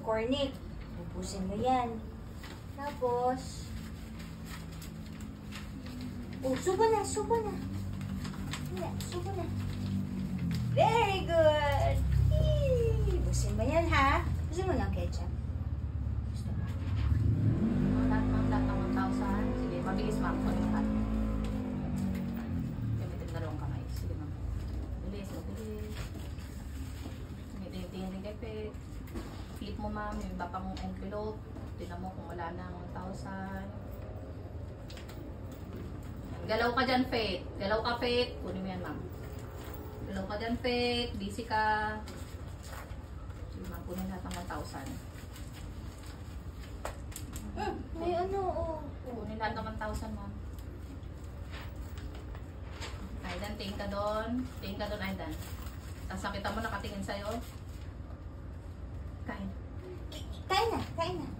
cornet. Ubusin mo yan. Tapos, subo na, subo na. Subo na. Very good! Ubusin mo yan, ha? Ubusin mo ng ketchup. Gusto mo? Lahat ng 1,000. Sige, mabilis ma'am. Kunin lahat. Gamitin dalawang kamay. Sige ma'am. Bilis, mabilis. Tingin kay Pet. Flip mo ma'am, yung iba pang envelope. Tingnan mo kung wala ng 1,000. Galaw ka dyan, Pet. Galaw ka, Pet. Kunin mo yan ma'am. Galaw ka dyan, Pet. Busy ka. Sige ma'am, kunin lahat ng 1,000. May ano, Kunin lahat ng 1,000 ma'am. Aidan, tingin ka doon. Tingin ka doon, Aidan. Sasakitan mo, nakatingin sa'yo. Kain. Kain na, kain na.